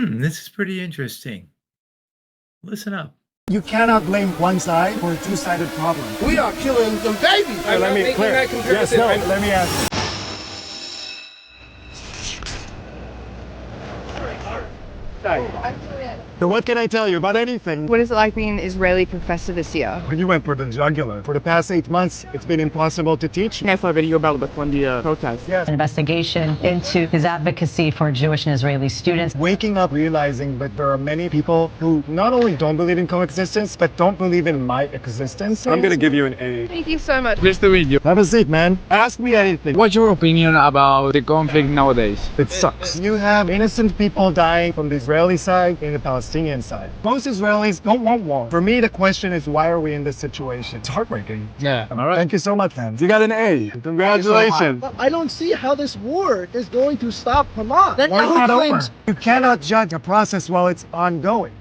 This is pretty interesting. Listen up. You cannot blame one side for a two-sided problem. We are killing some babies. I'm not making that comparison. Let me ask you. So what can I tell you about anything? What is it like being an Israeli professor this year? You went for the jugular. For the past 8 months, it's been impossible to teach. I saw a video about the protest. Yes. An investigation into his advocacy for Jewish and Israeli students. Waking up realizing that there are many people who not only don't believe in coexistence, but don't believe in my existence. I'm gonna give you an A. Thank you so much. Pleased to meet you. Have a seat, man. Ask me anything. What's your opinion about the conflict nowadays? It sucks. You have innocent people dying from the Israeli side and the Palestinian side. Most Israelis don't want war. For me, the question is, why are we in this situation? It's heartbreaking. Yeah. All right. Thank you so much, man. You got an A. Congratulations. I don't see how this war is going to stop Hamas. War's not over. You cannot judge a process while it's ongoing.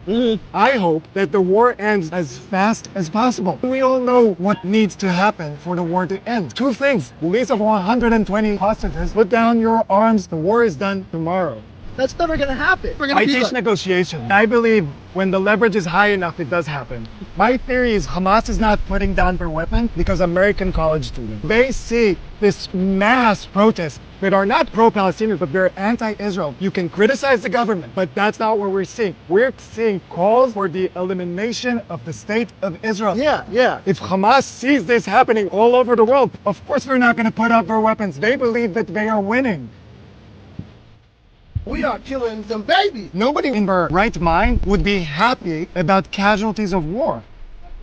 I hope that the war ends as fast as possible. We all know what needs to happen for the war to end. 2 things. Release of 120 hostages. Put down your arms. The war is done tomorrow. That's never going to happen. I teach negotiation. I believe when the leverage is high enough, it does happen. My theory is Hamas is not putting down their weapon because American college students, they see this mass protest that are not pro-Palestinian, but they're anti-Israel. You can criticize the government, but that's not what we're seeing. We're seeing calls for the elimination of the state of Israel. Yeah. If Hamas sees this happening all over the world, of course they're not going to put up their weapons. They believe that they are winning. We are killing some babies. Nobody in their right mind would be happy about casualties of war.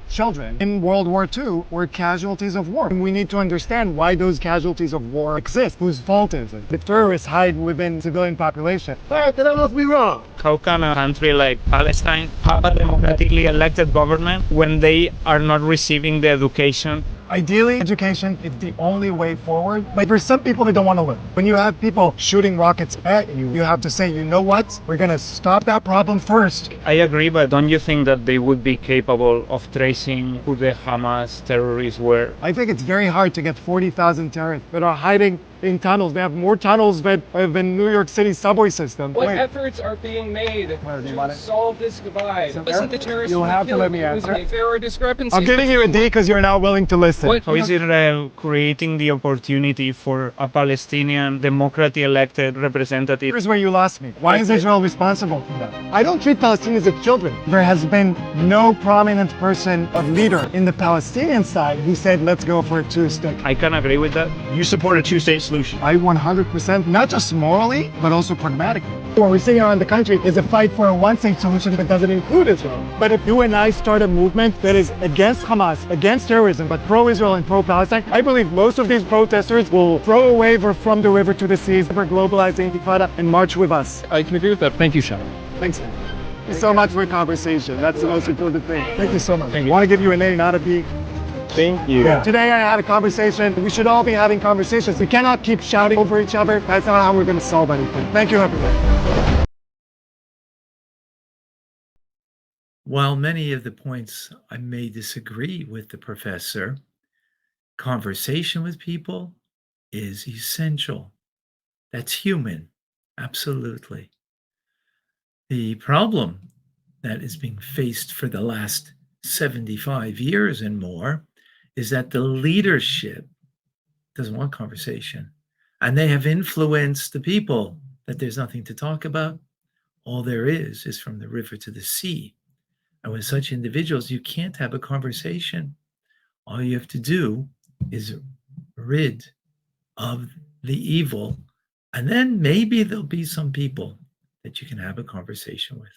Children in World War II were casualties of war. And we need to understand why those casualties of war exist. Whose fault is it? The terrorists hide within civilian population. Then I must be wrong. How can a country like Palestine have a democratically elected government when they are not receiving the education? Ideally, education is the only way forward, but for some people, they don't want to learn. When you have people shooting rockets at you, you have to say, you know what? We're going to stop that problem first. I agree, but don't you think that they would be capable of tracing who the Hamas terrorists were? I think it's very hard to get 40,000 terrorists that are hiding in tunnels. They have more tunnels than New York City subway system. What efforts are being made to solve this divide? Listen to terrorists. You'll have to let me answer. If there are discrepancies. I'm giving you a D because you're not willing to listen. How is it creating the opportunity for a Palestinian democratically elected representative? Here's where you lost me. Why is Israel responsible for that? I don't treat Palestinians as children. There has been no prominent person or leader in the Palestinian side who said, let's go for a two-state. I can agree with that. You support a two-state solution. I 100%, not just morally, but also pragmatically. What we're seeing around the country is a fight for a one-state solution that doesn't include Israel. But if you and I start a movement that is against Hamas, against terrorism, but pro-Israel and pro-Palestine, I believe most of these protesters will throw a waiver from the river to the seas for globalizing Intifada and march with us. I can agree with that. Thank you, Sean. Thanks. Thank you so much for the conversation. That's the most important thing. Thank you so much. I want to give you an A, not a B. Thank you. Yeah. Today I had a conversation. We should all be having conversations. We cannot keep shouting over each other. That's not how we're going to solve anything. Thank you, everyone. While many of the points I may disagree with the professor, conversation with people is essential. That's human, absolutely. The problem that is being faced for the last 75 years and more is that the leadership doesn't want conversation. And they have influenced the people that there's nothing to talk about. All there is from the river to the sea. And with such individuals, you can't have a conversation. All you have to do is rid of the evil. And then maybe there'll be some people that you can have a conversation with.